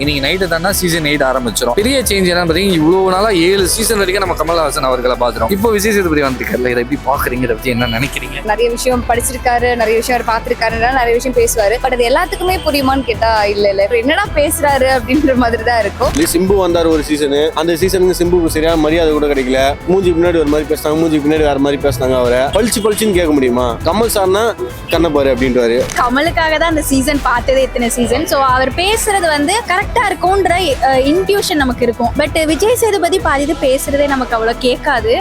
இன்னைக்கு நைட்டு தானே சீசன் 8 ஆரம்பிச்சிடும். பெரிய சேஞ்ச் என்னன்னு பார்த்தீங்கன்னா இவ்வளவு நாளா 7 சீசன் வரைக்கும் நம்ம கமல்ஹாசன் அவர்களை பார்த்துட்டோம். இப்போ விஜய் சேதுபதி வந்திருக்காருல, இதை எப்படி பாக்குறீங்க, இதை பத்தி என்ன நினைக்கிறீங்க? நிறைய விஷயம் படிச்சிருக்காரு, நிறைய விஷயம் அவர் பார்த்திருக்காரு, நிறைய விஷயம் பேசுவாரு. பட் அது எல்லாத்துக்குமே புரியுமான்னு கேட்டா இல்ல என்னடா பேசுறாரு அப்படின்ற மாதிரி தான் இருக்கும். சிம்பு வந்தார் ஒரு சீசனு, அந்த சீசனுக்கு சிம்புக்கு சரியான மரியாதை கூட கிடைக்கல. மூஞ்சி பின்னாடி ஒரு மாதிரி பேசினாங்க, மூஞ்சி பின்னாடி வேற மாதிரி பேசினாங்க. அவரை பளிச்சுன்னு கேட்க முடியுமா? கமல் சார்னா கண்ணப்பாரு அப்படின்றாரு. கமலுக்காக தான் அந்த சீசன் பார்த்ததே இத்தனை சீசன். ஸோ அவர் பேசுறது வந்து கரெக்டா இருக்கும்ன்ற இன்ட்யூஷன் நமக்கு இருக்கும். பட் விஜய் சேதுபதி பாதி பேசுறதே நமக்கு அவ்வளவு கேட்காது.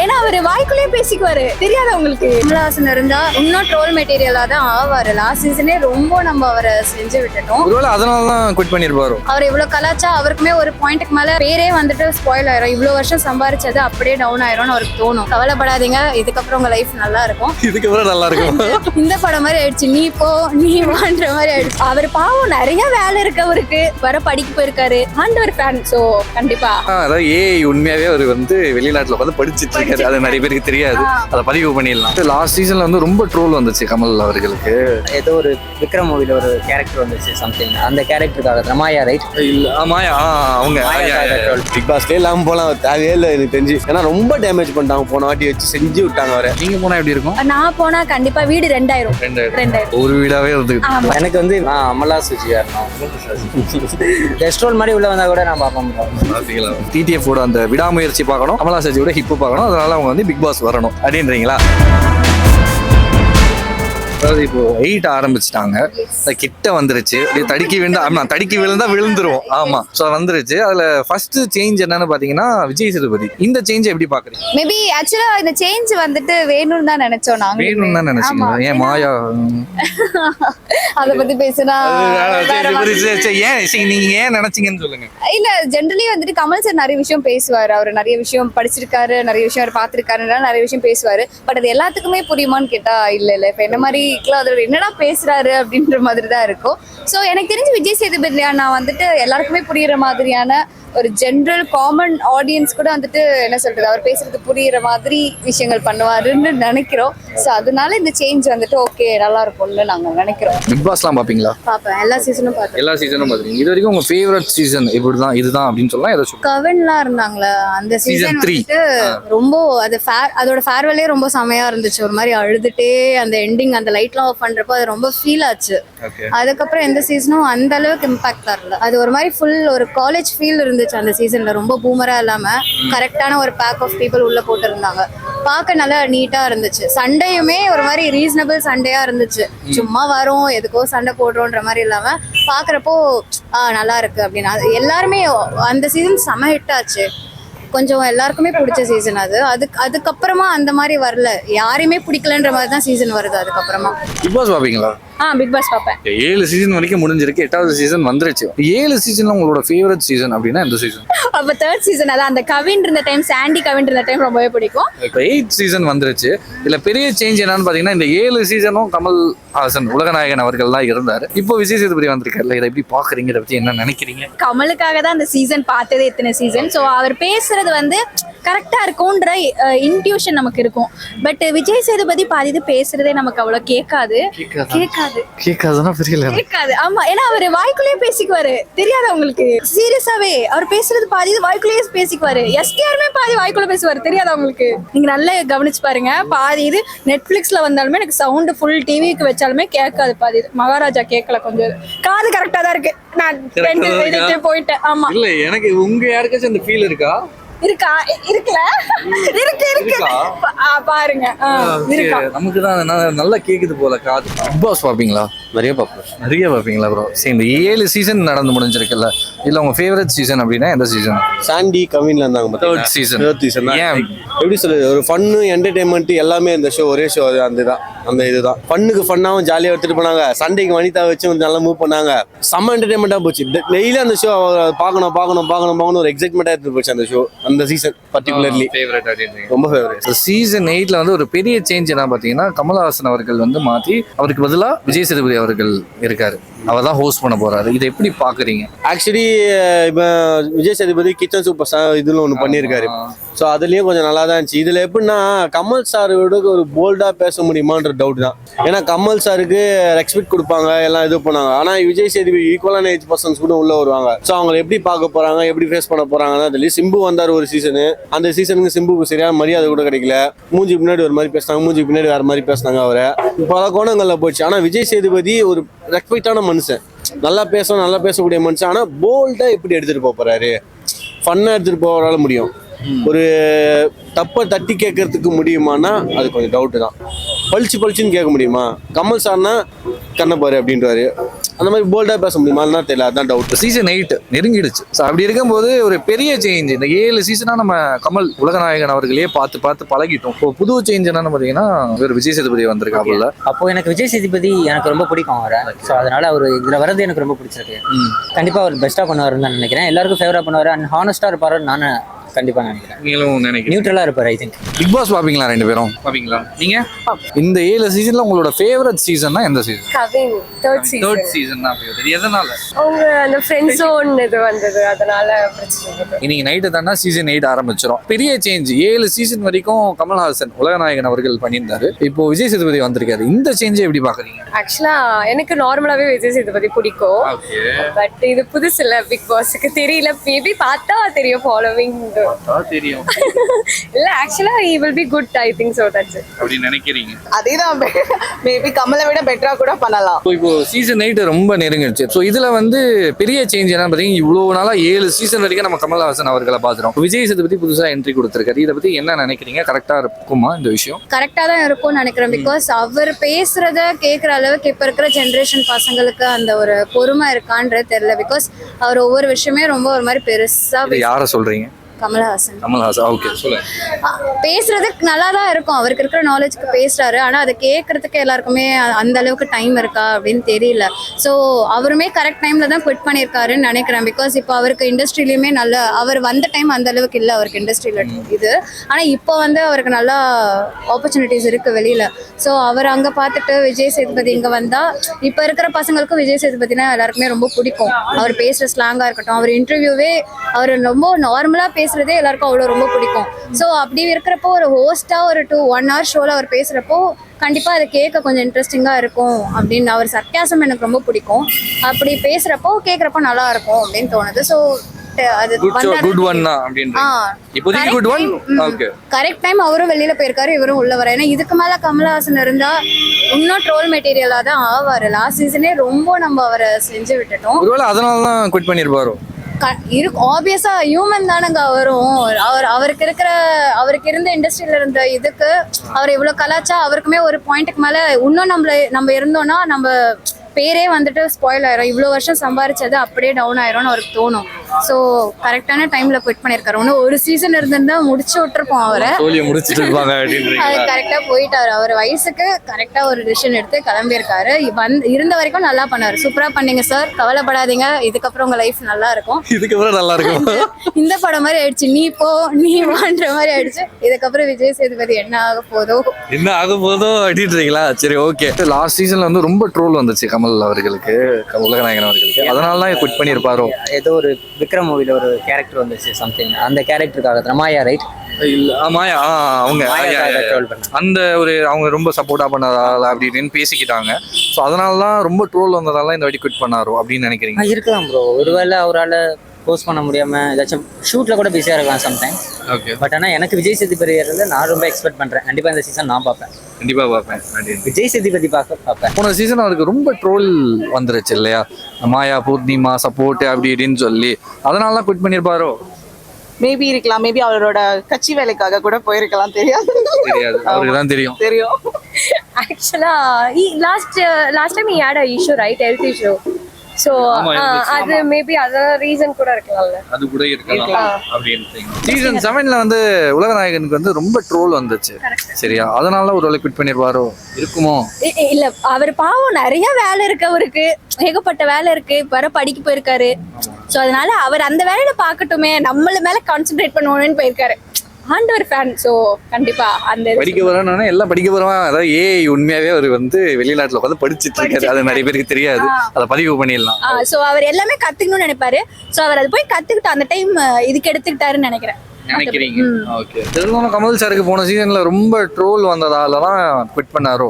ஏன்னா அவர் வாய்க்குள்ளேயே பேசிக்குவாரு. தெரியாத உங்களுக்கு கமல்ஹாசன் இருந்தா இன்னும் ட்ரோல் மெட்டீரியலா தான் ஆவாரு. லாஸ்ட் சீசனே ரொம்ப நம்ம அவரை செஞ்சு விட்டுட்டோம். ஒருவேளை அதனாலதான் குவிட் பண்ணிருப்பாரு. அவர் இவ்வளவு கலாச்சா அவருக்குமே ஒரு பாயிண்ட்டுக்கு மேல பேரே வந்துட்டு ஸ்பாயில் ஆயிரும். இவ்வளவு வருஷம் சம்பாரிச்சது அப்படியே டவுன் ஆயிரும்னு அவருக்கு தோணும். கவலைப்படாதீங்க, இதுக்கப்புறம் உங்க லைஃப் நல்லா இருக்கும். இதுக்கப்புறம் நல்லா இருக்கும். இந்த படம் மாதிரி ஆயிடுச்சு, நீ போ நீ வான்ற மாதிரி ஆயிடுச்சு. அவர் பாவம் நிறைய வேலை இருக்கு, அவருக்கு வர படிக்க போயிருக்காரு. ஆண்டவர் ஃபேன். சோ கண்டிப்பா அதாவது ஏஐ உண்மையாவே அவர் வந்து வெளிநாட்டுல வந்து படிச்சிட்டு இருக்காரு. அது நிறைய பேருக்கு தெரியாது. அதை பதிவு பண்ணிடலாம். லாஸ்ட் சீசன்ல வந்து ரொம்ப ட்ரோல் வந்துச்சு கமல் அவர்களுக்கு. ஏதோ ஒரு விக்ரம் மூவில ஒரு கேரக்டர் வந்துச்சு சம்திங், அந்த கேரக்டருக்காக மாயா ரைட் இல்ல மாயா அவங்க பிக் பாஸ்ல இல்லாம போலாம், தேவையே இல்லை எனக்கு தெரிஞ்சு. ஏன்னா ரொம்ப டேமேஜ் பண்ணிட்டாங்க, போன வாட்டி வச்சு செஞ்சு விட்டாங்க அவரை. நீங்க போனா எப்படி இருக்கும்? நான் போனா கண்டிப்பா வீடு 2000 ஒரு வீடாவே இருந்து. எனக்கு வந்து அமலா சுஜியா கெஸ்ட் ரோல் மாதிரி உள்ள வந்தா கூட நான் பார்ப்பேன். டிடிஎஃப் ஓட அந்த விடாமுயற்சி பார்க்கணும், கமலா சஜியோட ஹிப் பார்க்கணும். அதனால அவங்க வந்து பிக் பாஸ் வரணும் அப்படின்றீங்களா? அதாவது இப்போ 8 ஆரம்பிச்சிட்டாங்க, கிட்ட வந்துருச்சு. தடுக்கி விழுந்தா விழுந்துரும். ஆமா, சோ வந்துருச்சு. அதுல ஃபர்ஸ்ட் சேஞ்ச் என்னன்னு பாத்தீங்கன்னா விஜய் சேதுபதி. இந்த சேஞ்ச் எப்படி பாக்குறீங்க? மேபி ஆக்சுவலா இந்த சேஞ்ச் வந்துட்டு வேணும்னு தான் நினைச்சோம். நாங்க வேணும்னு தான் நினைச்சீங்க. ஏன் மாயா அத பத்தி பேசினா நீங்க ஏன் நினைச்சீங்கன்னு சொல்லுங்க. இல்ல ஜென்ரலி வந்துட்டு கமல் சார் நிறைய விஷயம் பேசுவாரு. அவர் நிறைய விஷயம் படிச்சிருக்காரு, நிறைய விஷயம் அவர் பார்த்திருக்காரு, நிறைய விஷயம் பேசுவாரு. பட் அது எல்லாத்துக்குமே புரியுமான்னு கேட்டா இல்ல இப்ப என்ன மாதிரி அதோட என்னடா பேசுறாரு அப்படின்ற மாதிரி தான் இருக்கும். ஸோ எனக்கு தெரிஞ்சு விஜய் சேதுபதி நான் வந்துட்டு எல்லாருக்குமே புரியுற மாதிரியான ஒரு ஜென்ரல் காமன் ஆடியன்ஸ் கூட வந்துட்டு என்ன சொல்றது, அவர் பேசுறது புரியுற மாதிரி விஷயங்கள் பண்ணுவாருன்னு நினைக்கிறோம். ஸோ அதனால இந்த சேஞ்ச் வந்துட்டு ஓகே நல்லா இருக்கும்னு நாங்க நினைக்கிறோம். பிக் பாஸ்லாம் பாப்பீங்களா? பாப்பேன், எல்லா சீசனும் பார்த்தேன். எல்லா சீசனும் பாத்தீங்க. இது வரைக்கும் உங்க ஃபேவரட் சீசன் இப்படிதான் இதுதான் அப்படின்னு சொல்லலாம் ஏதாச்சும்? கவன்லாம் இருந்தாங்களா அந்த சீசன் வந்துட்டு ரொம்ப அது அதோட ஃபேர்வெல்லே ரொம்ப செமையா இருந்துச்சு. ஒரு மாதிரி அழுதுட்டே அந்த எண்டிங் அந்த லைட்லாம் ஆஃப் பண்றப்போ அது ரொம்ப ஃபீல் ஆச்சு. அதுக்கப்புறம் எந்த சீசனும் அந்த அளவுக்கு இம்பாக்ட் தரல. அது ஒரு மாதிரி ஃபுல் ஒரு காலேஜ் ஃபீல் இருந்துச்சு அந்த சீசன்ல. ரொம்ப பூமரா இல்லாம கரெக்டான ஒரு பேக் ஆஃப் பீப்புள் உள்ள போட்டு இருந்தாங்க. பார்க்க நல்லா நீட்டா இருந்துச்சு. சண்டையுமே ஒரு மாதிரி ரீசனபிள் சண்டையா இருந்துச்சு. சும்மா வரும் எதுக்கோ சண்டை போடுறோன்ற மாதிரி இல்லாம பாக்குறப்போ நல்லா இருக்கு அப்படின்னா. எல்லாருமே அந்த சீசன் செம ஹிட் ஆச்சு. கொஞ்சம் எல்லாருக்குமே பிடிச்ச சீசன் அது. அதுக்கப்புறமா அந்த மாதிரி வரல, யாரையுமே பிடிக்கலன்ற மாதிரி தான் சீசன் வருது அதுக்கப்புறமா. பிக் பாஸ் பாப்பீங்களா? பிக் பாஸ் பார்ப்பேன். 7 சீசன் வரைக்கும் முடிஞ்சிருக்கு, 8வது சீசன் வந்துருச்சு. 7 சீசன்ல உங்களோட ஃபேவரட் சீசன் அப்படின்னா எந்த சீசன்? அப்ப 3rd சீசன் அதான் அந்த கவின் இருந்த டைம், சாண்டி கவின் இருந்த டைம் ரொம்பவே பிடிக்கும். இப்போ 8th சீசன் வந்துருச்சு. இதுல பெரிய சேஞ்ச் என்னன்னு பாத்தீங்கன்னா இந்த 7 சீசனும் கமல்ஹாசன் உலகநாயகன் அவர்கள் தான் இருந்தாரு. இப்போ விஜய் சேதுபதி வந்திருக்காருல, இதை எப்படி பாக்குறீங்க, இதை பத்தி என்ன நினைக்கிறீங்க? கமலுக்காக தான் அந்த சீசன் பார்த்ததே இத்தனை சீசன். ஸோ அவர் பேசுறது வந்து கரெக்டா இருக்கும்ன்ற இன்ட்யூஷன் நமக்கு இருக்கும். பட் விஜய் சேதுபதி பாதி பேசுறதே நமக்கு அவ்வளவு கேட்காது. ஆமா, ஏன்னா அவர் வாய்க்குள்ளேயே பேசிக்குவாரு. தெரியாத உங்களுக்கு சீரியஸாவே அவர் பேசுறது பாதி வாய்க்குள்ளேயே பேசிக்குவாரு. எஸ்கேஆருமே பாதி வாய்க்குள்ள பேசுவாரு. தெரியாத உங்களுக்கு? நீங்க நல்லா கவனிச்சு பாருங்க. பாதி இது நெட்ஃபிளிக்ஸ்ல வந்தாலுமே எனக்கு சவுண்ட் ஃபுல் டிவிக்கு வச்சாலுமே கேட்காது. பாதி மகாராஜா கேட்கல, கொஞ்சம் காது கரெக்டா தான் இருக்கு. நான் போயிட்டேன். ஆமா, இல்ல எனக்கு உங்க யாருக்காச்சும் அந்த ஃபீல் இருக்கா? இருக்கா? இருக்குல, இருக்கு பாருங்க. நமக்கு தான் நல்லா கேக்குது போல காது. பிக் பாஸ் பாப்பீங்களா? நிறைய பாப்பீங்களா ப்ரோ? சரி, இந்த 7 சீசன் நடந்து முடிஞ்சிருக்குல்ல, இல்ல உங்க ஃபேவரட் சீசன் அப்படின்னா எந்த சீசன்? சாண்டி கவின்ல இருந்தாங்க 3rd சீசன். ஏன் எப்படி சொல்றது, ஒரு ஃபன்னு என்டர்டைன்மெண்ட் எல்லாமே இந்த ஷோ ஒரே ஷோ அந்த இதுதான். ஃபன்னுக்கு ஃபன்னாவும் ஜாலியாக எடுத்துட்டு போனாங்க. சண்டைக்கு வனிதா வச்சு நல்லா மூவ் பண்ணாங்க. செம்ம என்டர்டைன்மெண்ட்டாக போச்சு. டெய்லி அந்த ஷோ பார்க்கணும் ஒரு எக்ஸைட்மெண்ட்டாக எடுத்துட்டு போச்சு அந்த ஷோ. அந்த சீசன் பர்டிகுலர்லி ஃபேவரட் அப்படின்னு ரொம்ப ஃபேவரட். சீசன் 8ல வந்து ஒரு பெரிய சேஞ்ச் என்ன பார்த்தீங்கன்னா கமல்ஹாசன் அவர்கள் வந்து மாற்றி அவருக்கு பதிலாக விஜய் சேதுபதி அவர்கள் இருக்காரு. அவர் தான் ஹோஸ்ட் பண்ண போறாரு. இதை எப்படி பாக்குறீங்க? ஆக்சுவலி இப்போ Vijay Sethupathi kitchen super star இதில் ஒன்று பண்ணியிருக்காரு. ஸோ அதுலேயும் கொஞ்சம் நல்லா தான் இருந்துச்சு. இதில் எப்படின்னா கமல் சாரோட ஒரு போல்டாக பேச முடியுமான்ற டவுட் தான். ஏன்னா கமல் சாருக்கு ரெஸ்பெக்ட் கொடுப்பாங்க, எல்லாம் இது பண்ணாங்க. ஆனால் விஜய் சேதுபதி ஈக்குவலான ஏஜ் பர்சன்ஸ் கூட உள்ள வருவாங்க. ஸோ அவங்களை எப்படி பார்க்க போறாங்க, எப்படி ஃபேஸ் பண்ண போறாங்கன்னா தெரியும். சிம்பு வந்தார் ஒரு சீசனு, அந்த சீசனுக்கு சிம்புக்கு சரியான மரியாதை கூட கிடைக்கல. மூஞ்சி பின்னாடி ஒரு மாதிரி பேசினாங்க, மூஞ்சி பின்னாடி வேற மாதிரி பேசினாங்க. அவரை பல கோணங்களில் போச்சு. ஆனால் விஜய் சேதுபதி ஒரு ரெஸ்பெக்டான மனுஷன், நல்லா பேசணும், நல்லா பேசக்கூடிய மனுஷன். ஆனால் போல்டா எப்படி எடுத்துட்டு போறாரு, ஃபன்னா எடுத்துட்டு போறால முடியும். ஒரு தப்பை தட்டி கேட்கறதுக்கு முடியுமானா அது கொஞ்சம் டவுட்டு தான். பளிச்சுன்னு கேட்க முடியுமா? கமல் சார்னா கண்ணப்பாரு அப்படின்றாரு. அந்த மாதிரி போல்டா பேச முடியுமா தெரியல, அதுதான் டவுட். சீசன் 8 நெருங்கிடுச்சு. ஸோ அப்படி இருக்கும்போது ஒரு பெரிய சேஞ்ச். இந்த 7 சீசனா நம்ம கமல் உலகநாயகன் அவர்களே பார்த்து பழகிட்டோம். இப்போ புது சேஞ்ச் என்னன்னு பார்த்தீங்கன்னா ஒரு விஜய் சேதுபதி வந்திருக்காப்புல. அப்போ எனக்கு விஜய் சேதுபதி எனக்கு ரொம்ப பிடிக்கும் அவரை. ஸோ அதனால அவர் இதில் வர்றது எனக்கு ரொம்ப பிடிச்சிருக்கு. கண்டிப்பாக அவர் பெஸ்ட்டாக பண்ணுவாருன்னு தான் நினைக்கிறேன். எல்லாருக்கும் ஃபேவராக பண்ணுவார் அண்ட் ஹானஸ்டாக இருப்பாருன்னு நான் கண்டிப்பா நினைக்கிறேன். நீங்களும் நினைக்கிறீங்க? நியூட்ரலா இருப்பாரு. ஐ திங்க் பிக் பாஸ் பாப்பீங்களா? ரெண்டு பேரும் பாப்பீங்களா? நீங்க இந்த 7 சீசன்ல உங்களோட ஃபேவரட் சீசன்னா எந்த சீசன்? கவின் தேர்ட் சீசன் தான் ஃபேவரட். எதனால? அவங்க அந்த ஃப்ரெண்ட் ஜோன் இது வந்தது, அதனால பிரச்சனை. இன்னைக்கு நைட்டு தானே சீசன் 8 ஆரம்பிச்சிடும். பெரிய சேஞ்ச். 7 சீசன் வரைக்கும் கமல்ஹாசன் உலகநாயகன் அவர்கள் பண்ணியிருந்தாரு. இப்போ விஜய் சேதுபதி வந்திருக்காரு. இந்த சேஞ்சை எப்படி பாக்குறீங்க? ஆக்சுவலா எனக்கு நார்மலாவே விஜய் சேதுபதி பிடிக்கும். பட் இது புதுசு இல்ல, பிக் பாஸ்க்கு தெரியல. மேபி பார்த்தா தெரியும், ஃபாலோவிங் தெரியும். இல்ல ஆக்சுவலா he will be good, I think so. That's it. அப்படி நினைக்கிறீங்க? அதேதான், மேபி கமலை விட பெட்டரா கூட பண்ணலாம். இப்போ சீசன் 8 ரொம்ப நெருங்கிடுச்சு. ஸோ இதுல வந்து பெரிய சேஞ்ச் என்ன பார்த்தீங்கன்னா, இவ்வளவு நாளா 7 சீசன் வரைக்கும் நம்ம கமல்ஹாசன் அவர்களை பார்த்துறோம். விஜய் சேதுபதி புதுசா என்ட்ரி கொடுத்திருக்காரு. இதை பத்தி என்ன நினைக்கிறீங்க? கரெக்டா இருக்குமா இந்த விஷயம்? கரெக்டா தான் இருக்கும்னு நினைக்கிறேன். பிகாஸ் அவர் பேசுறத கேட்குற அளவுக்கு இப்ப இருக்கிற ஜென்ரேஷன் பசங்களுக்கு அந்த ஒரு பொறுமை இருக்கான்றது தெரியல. பிகாஸ் அவர் ஒவ்வொரு விஷயமே ரொம்ப ஒரு மாதிரி பெருசா யாரை சொல்றீங்க? கமல்ஹாசன். ஓகே, சொல்லுங்க. பேசுறதுக்கு நல்லா தான் இருக்கும், அவருக்கு இருக்கிற நாலேஜ்க்கு பேசுறாரு. ஆனா அதை கேட்கறதுக்கு எல்லாருக்குமே அந்த அளவுக்கு டைம் இருக்கா அப்படின்னு தெரியல. ஸோ அவருமே கரெக்ட் டைம்ல தான் குவிட் பண்ணியிருக்காருன்னு நினைக்கிறேன். பிகாஸ் இப்போ அவருக்கு இண்டஸ்ட்ரியிலுமே நல்ல, அவர் வந்த டைம் அந்த அளவுக்கு இல்லை அவருக்கு இண்டஸ்ட்ரியில இது. ஆனா இப்போ வந்து அவருக்கு நல்லா ஆப்பர்ச்சுனிட்டிஸ் இருக்கு வெளியில. ஸோ அவர் அங்க பார்த்துட்டு விஜய் சேதுபதி இங்க வந்தா இப்போ இருக்கிற பசங்களுக்கும் விஜய் சேதுபதினா எல்லாருக்குமே ரொம்ப பிடிக்கும். அவர் பேசுற ஸ்லாங்கா இருக்கட்டும், அவர் இன்டர்வியூவே அவர் ரொம்ப நார்மலா பேசுறதே எல்லாருக்கும் அவ்வளோ ரொம்ப பிடிக்கும். ஸோ அப்படி இருக்கிறப்போ ஒரு ஹோஸ்டா ஒரு 1 hour ஷோல அவர் பேசுறப்போ கண்டிப்பா அதை கேட்க கொஞ்சம் இன்ட்ரெஸ்டிங்கா இருக்கும் அப்படின்னு. அவர் சர்க்காசம் எனக்கு ரொம்ப பிடிக்கும். அப்படி பேசுறப்போ கேட்கறப்போ நல்லா இருக்கும் அப்படின்னு தோணுது. ஸோ கரெக்ட் டைம் அவரும் வெளியில போயிருக்காரு, இவரும் உள்ள வர. ஏன்னா இதுக்கு மேல கமல்ஹாசன் இருந்தா இன்னும் ட்ரோல் மெட்டீரியலா தான் ஆவாரு. லாஸ்ட் சீசனே ரொம்ப நம்ம அவரை செஞ்சு விட்டுட்டோம். அதனாலதான் குவிட் பண்ணிருப்பாரு. ஆப்வியஸா ஹியூமன் தானங்க அவரும். அவருக்கு இருந்த இண்டஸ்ட்ரியில இருந்த இதுக்கு அவர் இவ்வளவு கலாச்சா அவருக்குமே ஒரு பாயிண்ட்டுக்கு மேல இன்னும் நம்ம இருந்தோம்னா நம்ம பேரே வந்துட்டு ஸ்பாயில் ஆயிரும். இவ்வளோ வருஷம் சம்பாரிச்சது அப்படியே டவுன் ஆயிரும்னு அவருக்கு தோணும். ஸோ கரெக்டான டைம்ல குவிட் பண்ணியிருக்காரு. ஒன்றும் ஒரு சீசன் இருந்திருந்தா முடிச்சு விட்டுருப்போம் அவரை. அது கரெக்டா போயிட்டாரு. அவர் வயசுக்கு கரெக்டா ஒரு டிசிஷன் எடுத்து கிளம்பியிருக்காரு. இருந்த வரைக்கும் நல்லா பண்ணாரு. சூப்பரா பண்ணீங்க சார், கவலைப்படாதீங்க, இதுக்கப்புறம் உங்க லைஃப் நல்லா இருக்கும். இதுக்கப்புறம் நல்லா இருக்கும். இந்த படம் மாதிரி ஆயிடுச்சு, நீ போ நீ வான்ற மாதிரி ஆயிடுச்சு. இதுக்கப்புறம் விஜய் சேதுபதி என்ன ஆக போதோ அப்படின்றீங்களா? சரி, ஓகே. லாஸ்ட் சீசன்ல வந்து ரொம்ப ட்ரோல் வந்துச்சு கமல் அவர்களுக்கு, உலகநாயகன் அவர்களுக்கு. அதனால தான் குவிட் பண்ணியிருப்பாரோ. ஏதோ ஒரு விக்ரம் மூவில ஒரு கேரக்டர் வந்துச்சு சம்திங், அந்த கேரக்டருக்காக மாயா, ரைட்? மாயா, அவங்க அந்த ஒரு அவங்க ரொம்ப சப்போர்ட்டா பண்ணதால அப்படின்னு பேசிக்கிட்டாங்க. ஸோ அதனால தான் ரொம்ப ட்ரோல் வந்ததால இந்த வாட்டி குவிட் பண்ணாரோ அப்படின்னு நினைக்கிறீங்க? இருக்கலாம் ப்ரோ. ஒருவேளை அவரால் போஸ்ட் பண்ண முடியாம ஏதாச்சும் ஷூட்ல கூட பிஸியா இருக்கலாம் சம்டைம். ஓகே. பட் ஆனால் எனக்கு விஜய் சேதுபதி இருந்து நான் ரொம்ப எக்ஸ்பெக்ட் பண்றேன். கண்டிப்பா இந்த சீசன் நான் பார்ப்பேன். கண்டிப்பா பார்ப்பேன். விஜய் சேதுபதி பார்ப்பேன். போன சீசன் அவருக்கு ரொம்ப ட்ரோல் வந்துருச்சு இல்லையா? மாயா, பூர்ணிமா சப்போர்ட் அப்படி இப்படின்னு சொல்லி, அதனால தான் குவிட் பண்ணியிருப்பாரோ? மேபி இருக்கலாம். மேபி அவரோட கட்சி வேலைக்காக கூட போயிருக்கலாம். தெரியாது, அவருக்கு தான் தெரியும். ஆக்சுவலா last time he had a issue, right? Health issue. So அது மேபி அதர் ரீசன் கூட இருக்கலாம்ல. அது கூட இருக்கலாம் அப்படின்றீங்க. சீசன் 7ல வந்து உலகநாயகனுக்கு வந்து ரொம்ப ட்ரோல் வந்துச்சு சரியா? அதனால ஒரு வேளை குவிட் பண்ணிருப்பாரோ? இருக்குமோ? இல்ல, அவர் பாவம் நிறைய வேலை இருக்கு, அவருக்கு ஏகப்பட்ட வேலை இருக்கு. வர படிக்க போயிருக்காரு. ஸோ அதனால அவர் அந்த வேலையில பார்க்கட்டுமே, நம்மள மேல கான்சென்ட்ரேட் பண்ணுவோம்னு போயிருக்காரு. ஆண்டவர் ஃபேன். ஸோ கண்டிப்பா அந்த படிக்க போறோம்னா எல்லாம் படிக்க போறோம். அதாவது ஏஐ உண்மையாவே அவர் வந்து வெளிநாட்டுல உட்காந்து படிச்சிட்டு இருக்காரு. அது நிறைய பேருக்கு தெரியாது. அதை பதிவு பண்ணிடலாம். ஸோ அவர் எல்லாமே கத்துக்கணும்னு நினைப்பாரு. ஸோ அவர் அது போய் கத்துக்கிட்டு அந்த டைம் இதுக்கு எடுத்துக்கிட்டாருன்னு நினைக்கிறேன். நினைக்கிறீங்க? ஓகே. திரும்ப கமல் சாருக்கு போன சீசன்ல ரொம்ப ட்ரோல் வந்ததால தான் குவிட் பண்ணாரோ?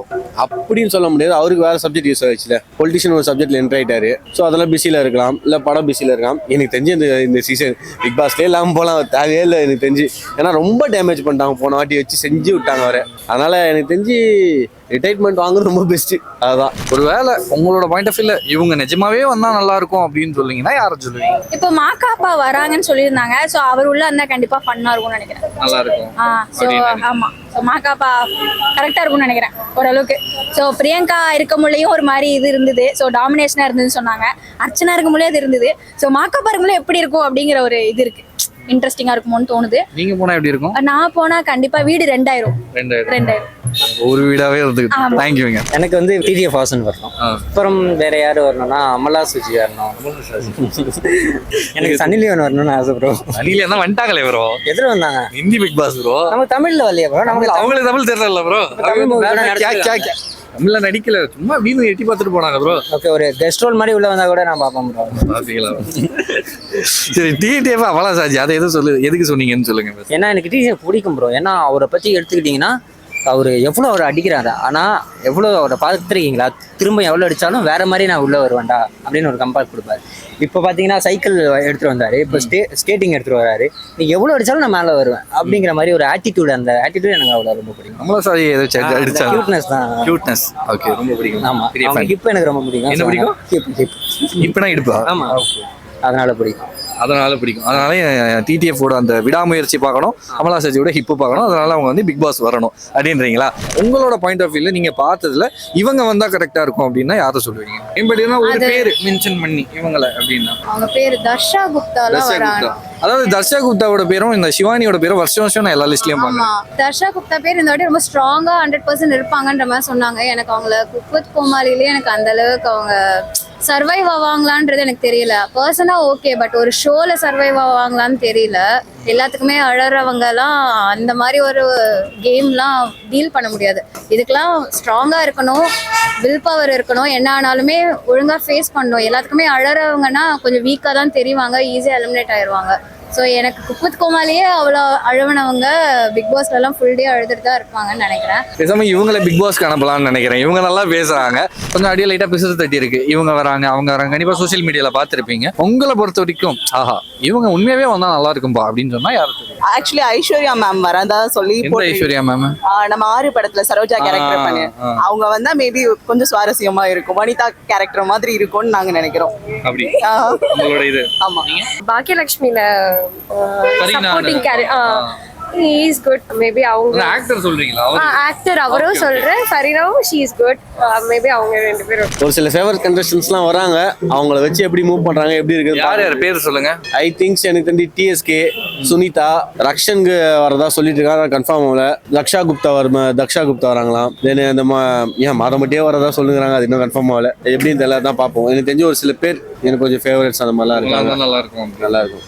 அப்படின்னு சொல்ல முடியாது. அவருக்கு வேற சப்ஜெக்ட் யூஸ் ஆயிடுச்சுல. பொலிட்டிஷியன் ஒரு சப்ஜெக்ட்ல என்ட்ரு ஆயிட்டாரு. ஸோ அதெல்லாம் பிஸியில் இருக்கலாம், இல்லை படம் பிஸியில் இருக்கலாம். எனக்கு தெரிஞ்சு இந்த சீசன் பிக் பாஸ்லேயே இல்லாமல் போகலாம், தேவையே இல்லை எனக்கு தெரிஞ்சு. ஏன்னா ரொம்ப டேமேஜ் பண்ணிட்டாங்க, போன வாட்டி வச்சு செஞ்சு விட்டாங்க அவரை. அதனால எனக்கு தெரிஞ்சு ரிட்டைர்மெண்ட் வாங்குறது ரொம்ப பெஸ்ட். அதுதான். ஒருவேளை உங்களோட பாயிண்ட் ஆஃப் வியூல இவங்க நிஜமாவே வந்தா நல்லா இருக்கும் அப்படின்னு சொல்லுங்கன்னா யாரை சொல்லுவீங்க? இப்போ மாக்காப்பா வராங்கன்னு சொல்லியிருந்தாங்க. ஸோ அவர் உள்ள இருந்தா கண்டிப்பா ஃபன்னா இருக்கும்னு நினைக்கிறேன். நல்லா இருக்கும். ஸோ ஆமா, ஸோ மாக்காப்பா கரெக்டா இருக்கும்னு நினைக்கிறேன் ஓரளவுக்கு. ஸோ பிரியங்கா இருக்க முடியும் ஒரு மாதிரி இது இருந்தது. ஸோ டாமினேஷனா இருந்ததுன்னு சொன்னாங்க. அர்ச்சனா இருக்க முடியாது இருந்தது. ஸோ மாக்காப்பா இருக்க முடியும் எப்படி இருக்கும் அப்படிங்கிற ஒரு இது இருக்கு. இன்ட்ரெஸ்டிங்கா இருக்குமோன்னு தோணுது. நீங்க போனா எப்படி இருக்கும்? நான் போனா கண்டிப்பா வீடு 2000 ஒரு வீடாவே இருந்துக்கிட்டு. தேங்க்யூங்க. எனக்கு வந்து டிடிஎஃப் வாசன் வரணும். அப்புறம் வேற யாரு வரணும்னா அமலா சுஜி வரணும். எனக்கு சன்னி லியோன் வரணும்னு ஆசை ப்ரோ. அணில தான் வந்துட்டாங்களே ப்ரோ. எதிர வந்தாங்க ஹிந்தி பிக் பாஸ் ப்ரோ. நம்ம தமிழ்ல வரலையா ப்ரோ? நமக்கு அவங்களுக்கு தமிழ் தெரியல ப்ரோ. தமிழ் movie வேற நடிச்சிருக்காங்க. தமிழ்ல நடிக்கல, சும்மா வீணு எட்டி பார்த்துட்டு போனாங்க ப்ரோ. ஓகே, ஒரு கெஸ்ட் ரோல் மாதிரி உள்ள வந்தா கூட நான் பார்ப்பேன் ப்ரோ. பாத்தீங்களா? சரி, டிடிஎஃப் அவளா சாஜி அதை எதுக்கு சொன்னீங்கன்னு சொல்லுங்க. ஏன்னா எனக்கு டிடிஎஃப் பிடிக்கும் ப்ரோ. ஏன்னா அவரை பத்தி எடுத்துக்கிட்டீங்கன்னா அவர் எவ்வளோ அவர் அடிக்கிறாரு, ஆனால் எவ்வளோ அவரை பார்த்துருக்கீங்களா, திரும்ப எவ்வளோ அடித்தாலும் வேற மாதிரி நான் உள்ளே வருவேன்டா அப்படின்னு ஒரு கம்பேர் கொடுப்பாரு. இப்போ பார்த்தீங்கன்னா சைக்கிள் எடுத்துகிட்டு வந்தார், இப்போ ஸ்கேட்டிங் எடுத்துகிட்டு வராரு. நீ எவ்வளோ அடித்தாலும் நான் மேலே வருவேன் அப்படிங்கிற மாதிரி ஒரு ஆட்டிடியூட், அந்த ஆட்டிடியூட் எனக்கு அவ்வளோ ரொம்ப பிடிக்கும். நம்மள சாரி அடிச்சா கியூட்னஸ் தான். கியூட்னஸ். ஓகே, ரொம்ப பிடிக்கும். ஆமாம், இப்போ எனக்கு ரொம்ப பிடிக்கும். என்ன பிடிக்கும்? இப்பனா இடுப்பா? ஆமாம், அதனால பிடிக்கும். அதனால டிடிஎஃப்-ஓட அந்த விடாமுயற்சி பார்க்கணும், அமலா சஜியோட ஹிப்பு பார்க்கணும். அதனால அவங்க வந்து பிக் பாஸ் வரணும் அப்படின்றீங்களா? உங்களோட பாயிண்ட் ஆஃப் வியூல நீங்க பார்த்ததுல இவங்க வந்தா கரெக்டா இருக்கும் அப்படின்னா யாரை சொல்லுவீங்க? எப்படின்னா ஒரு பேர் மென்ஷன் பண்ணி இவங்கள அப்படின்னா அவங்க பேரு தர்ஷா குப்தாலாம் வராங்க. அதாவது தர்ஷா குப்தாவோட பேரும் இந்த சிவானியோட பேரும் வருஷம் வருஷம் நான் எல்லா லிஸ்ட்லயும் ஆமா, தர்ஷா குப்தா பேர் இந்த வாட்டி ரொம்ப ஸ்ட்ராங்கா 100% இருப்பாங்கன்ற மாதிரி சொன்னாங்க. எனக்கு அவங்கள குக் வித் கோமாளிலே எனக்கு அந்த அளவுக்கு அவங்க சர்வைவ் ஆவாங்களான்றது எனக்கு தெரியல. பர்சனா ஓகே, பட் ஒரு ஷோல சர்வைவ் ஆவாங்களான்னு தெரியல. எல்லாத்துக்குமே அழறவங்க எல்லாம் அந்த மாதிரி ஒரு கேம்லாம் டீல் பண்ண முடியாது. இதுக்கெல்லாம் ஸ்ட்ராங்கா இருக்கணும், வில் பவர் இருக்கணும், என்ன ஆனாலுமே ஒழுங்கா ஃபேஸ் பண்ணணும். எல்லாத்துக்குமே அழறவங்கன்னா கொஞ்சம் வீக்கா தான் தெரிவாங்க, ஈஸியா எலிமினேட் ஆயிடுவாங்க. ஸோ எனக்கு குக் வித் கோமாளியே அவ்வளோ அழுவனவங்க பிக் பாஸ்ல எல்லாம் ஃபுல் டே அழுதுட்டு தான் இருப்பாங்கன்னு நினைக்கிறேன். பேசாம இவங்களை பிக் பாஸ்க்கு அனுப்பலாம்னு நினைக்கிறேன். இவங்க நல்லா பேசுறாங்க, கொஞ்சம் அடியே லைட்டா பிசுறு தட்டி இருக்கு. இவங்க வராங்க, அவங்க வராங்க, கண்டிப்பா சோசியல் மீடியால பார்த்துருப்பீங்க. உங்களை பொறுத்த வரைக்கும் ஆஹா இவங்க உண்மையாவே வந்தா நல்லா இருக்கும்பா அப்படின்னு சொன்னா யாரு? ஆக்சுவலி ஐஸ்வர்யா மேம் வரதா சொல்லி ஐஸ்வர்யா மேம் நம்ம 6 படத்துல சரோஜா கேரக்டர் பண்ணி அவங்க வந்தா மேபி கொஞ்சம் சுவாரஸ்யமா இருக்கும், வனிதா கேரக்டர் மாதிரி இருக்கும்னு நாங்க நினைக்கிறோம். அப்படி உங்களோட இது? ஆமா, பாக்கியலட்சுமில supporting character is good. Maybe அவங்க ஆக்டர் சொல்றீங்களா? ஆக்டர் அவரும் சொல்றேன். ஃபரினாவும் ஷீ இஸ் குட். மேபி அவங்க ரெண்டு பேரும். ஒரு சில ஃபேவரட் கண்டஸ்டன்ஸ்லாம் வராங்க, அவங்கள வச்சு எப்படி மூவ் பண்றாங்க, எப்படி இருக்கு. யார் யார் பேர் சொல்லுங்க. ஐ திங்க்ஸ் எனக்கு தெரிஞ்சு டிஎஸ்கே, சுனிதா, ரக்ஷனுக்கு வரதா சொல்லிட்டு இருக்காங்க, கன்ஃபார்ம் ஆகல. தக்ஷா குப்தா வராங்களாம். தென் அந்த மாதமட்டியே வரதா சொல்லுங்கிறாங்க, அது இன்னும் கன்ஃபார்ம் ஆகல. எப்படின்னு தெரியல, தான் பார்ப்போம். எனக்கு தெரிஞ்சு ஒரு சில பேர் எனக்கு கொஞ்சம் ஃபேவரட்ஸ் அந்த மாதிரிலாம் இருக்காங்க. நல்லா இருக்கும்.